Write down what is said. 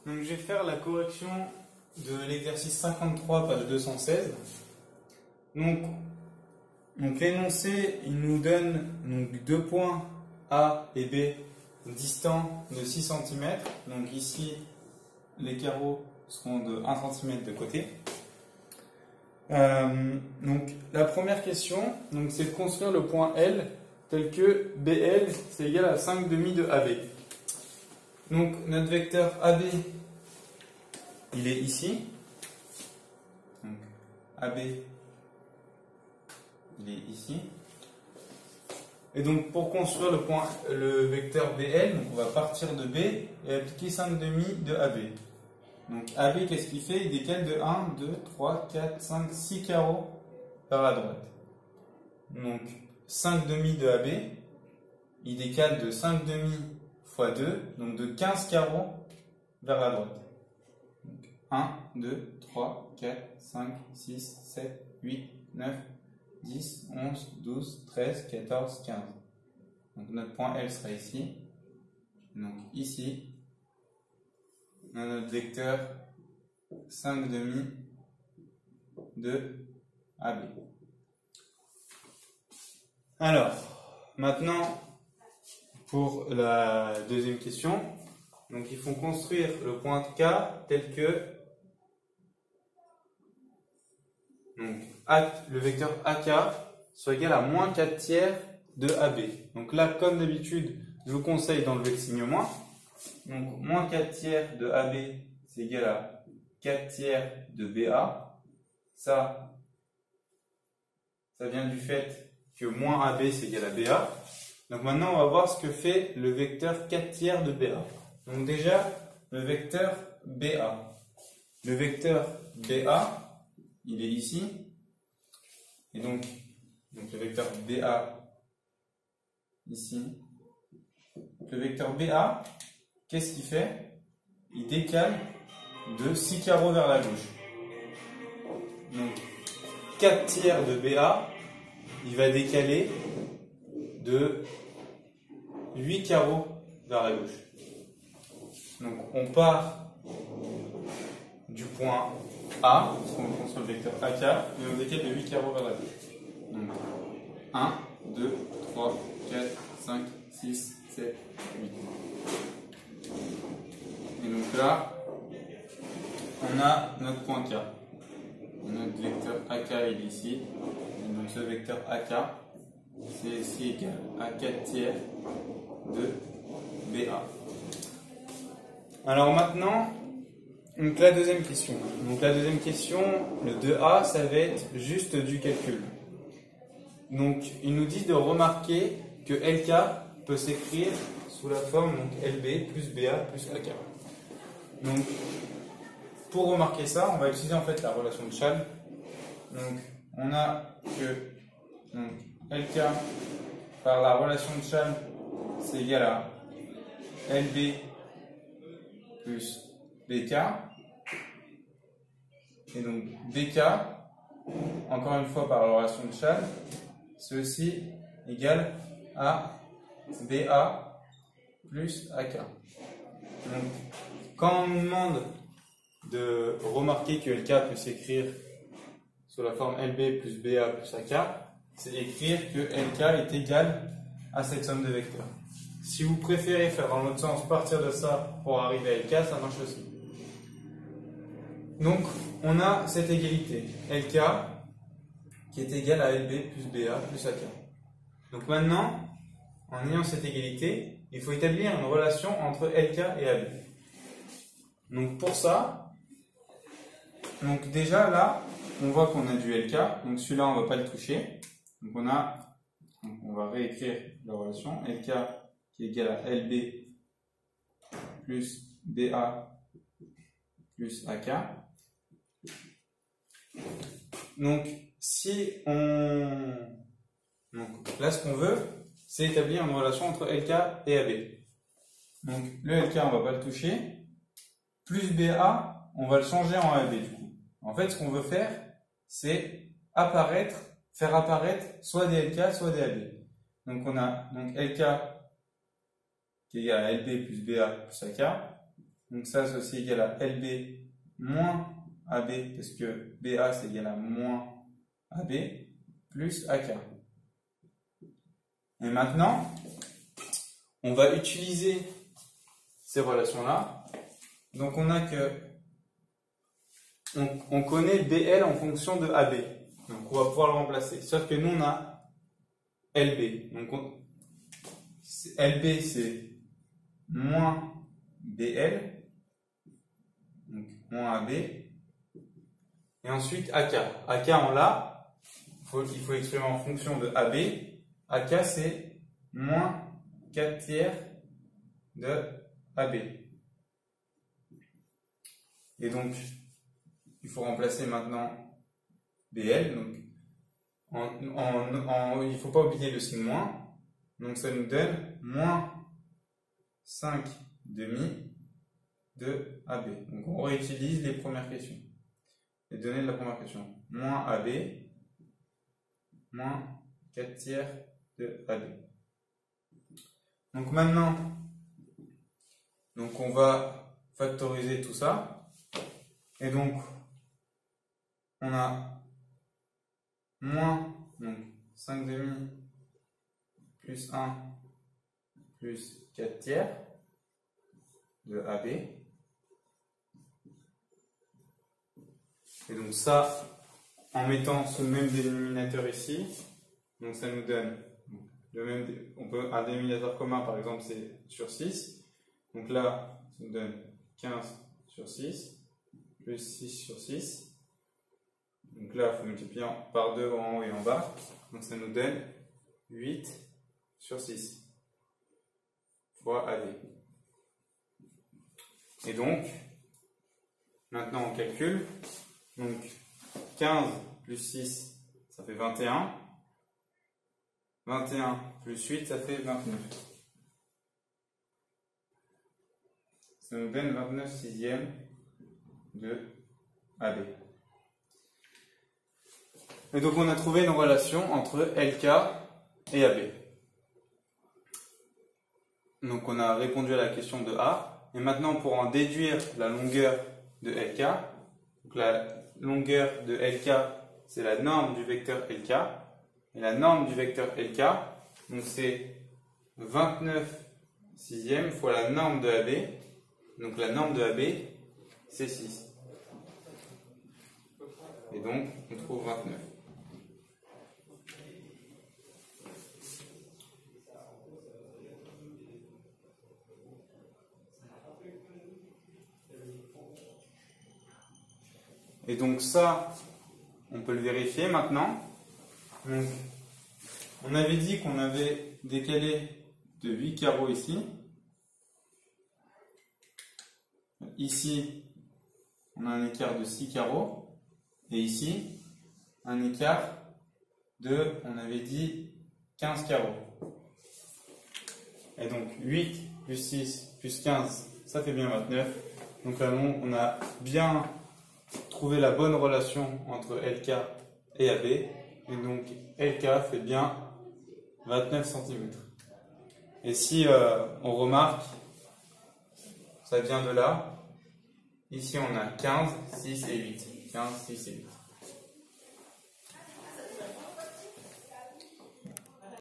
Donc je vais faire la correction de l'exercice 53, page 216. Donc l'énoncé, il nous donne donc, deux points A et B distants de 6 cm. Donc ici, les carreaux seront de 1 cm de côté. Donc la première question, c'est de construire le point L tel que BL c'est égal à 5,5 de AB. Donc notre vecteur AB, il est ici. Donc AB, il est ici. Et donc pour construire le vecteur BL, on va partir de B et appliquer 5,5 de AB. Donc AB, qu'est-ce qu'il fait? Il décale de 1, 2, 3, 4, 5, 6 carreaux vers la droite. Donc 5,5 de AB, il décale de 5,5 fois 2, donc de 15 carreaux vers la droite. Donc 1, 2, 3, 4, 5, 6, 7, 8, 9, 10, 11, 12, 13, 14, 15. Donc notre point L sera ici. Donc ici, on a notre vecteur 5,5 de AB. Alors, maintenant, pour la deuxième question, donc il faut construire le point K tel que le vecteur AK soit égal à moins 4 tiers de AB. Donc là, comme d'habitude, je vous conseille d'enlever le signe moins. Donc, moins 4 tiers de AB, c'est égal à 4 tiers de BA. Ça vient du fait que moins AB, c'est égal à BA. Donc maintenant, on va voir ce que fait le vecteur 4 tiers de BA. Donc déjà, le vecteur BA. Le vecteur BA, il est ici. Et donc le vecteur BA, ici. Le vecteur BA, qu'est-ce qu'il fait? Il décale de 6 carreaux vers la gauche. Donc 4 tiers de BA, il va décaler de 8 carreaux vers la gauche. Donc on part du point A, parce qu'on construit le vecteur AK, et on décale de 8 carreaux vers la gauche. Donc 1, 2, 3, 4, 5, 6, 7, 8. Et donc là, on a notre point K. Notre vecteur AK il est ici. Et donc ce vecteur AK, c'est ici égal à 4 tiers de BA. Alors maintenant, donc la deuxième question. Donc la deuxième question, le 2A, ça va être juste du calcul. Donc il nous dit de remarquer que LK peut s'écrire sous la forme LB plus BA plus AK. Donc pour remarquer ça, on va utiliser en fait la relation de Chasles. Donc on a que LK par la relation de Chasles, c'est égal à LB plus BK. Et donc BK, encore une fois par la relation de Chasles, c'est aussi égal à BA plus AK. Donc quand on nous demande de remarquer que LK peut s'écrire sous la forme LB plus BA plus AK, c'est écrire que LK est égal à cette somme de vecteurs. Si vous préférez faire dans l'autre sens, partir de ça pour arriver à LK, ça marche aussi. Donc, on a cette égalité, LK, qui est égale à LB plus BA plus AK. Donc maintenant, en ayant cette égalité, il faut établir une relation entre LK et AB. Donc pour ça, déjà là, on voit qu'on a du LK, donc celui-là on ne va pas le toucher. Donc on va réécrire la relation, LK qui est égal à LB plus BA plus AK. Donc là ce qu'on veut, c'est établir une relation entre LK et AB. Donc le LK on ne va pas le toucher. Plus BA, on va le changer en AB du coup. En fait, ce qu'on veut faire, c'est faire apparaître soit des LK, soit des AB. Donc on a LK qui est égal à LB plus BA plus AK. Donc ça, c'est aussi égal à LB moins AB, parce que BA, c'est égal à moins AB, plus AK. Et maintenant, on va utiliser ces relations-là. Donc on a que on connaît BL en fonction de AB. Donc on va pouvoir le remplacer. Sauf que nous on a LB. Donc LB c'est moins BL. Donc moins AB. Et ensuite AK. AK on l'a. Il faut l'exprimer en fonction de AB. AK c'est moins 4 tiers de AB. Et donc, il faut remplacer maintenant BL. Donc, il ne faut pas oublier le signe moins. Donc, ça nous donne moins 5 demi de AB. Donc, on réutilise les premières questions. Les données de la première question. Moins AB, moins 4 tiers de AB. Donc maintenant, on va factoriser tout ça. Et donc, on a moins 5 demi plus 1 plus 4 tiers de AB. Et donc ça, en mettant ce même dénominateur ici, donc ça nous donne un dénominateur commun, par exemple, c'est sur 6. Donc là, ça nous donne 15 sur 6, plus 6 sur 6. Donc là, il faut multiplier par 2 en haut et en bas. Donc ça nous donne 8 sur 6 fois AB. Et donc, maintenant on calcule. Donc 15 plus 6, ça fait 21. 21 plus 8, ça fait 29. Ça nous donne 29 sixièmes de AB. Et donc on a trouvé une relation entre LK et AB. Donc on a répondu à la question de A. Et maintenant pour en déduire la longueur de LK, donc la longueur de LK c'est la norme du vecteur LK. Et la norme du vecteur LK, donc c'est 29 sixièmes fois la norme de AB. Donc la norme de AB, c'est 6. Et donc, on trouve 29. Et donc ça, on peut le vérifier maintenant. Donc, on avait dit qu'on avait décalé de 8 carreaux ici. Ici, on a un écart de 6 carreaux. Et ici, un écart de, on avait dit, 15 carreaux. Et donc, 8 plus 6 plus 15, ça fait bien 29. Donc là, on a bien trouvé la bonne relation entre LK et AB. Et donc, LK fait bien 29 cm. Et si on remarque, ça vient de là. Ici, on a 15, 6 et 8. 15, 6 et 8.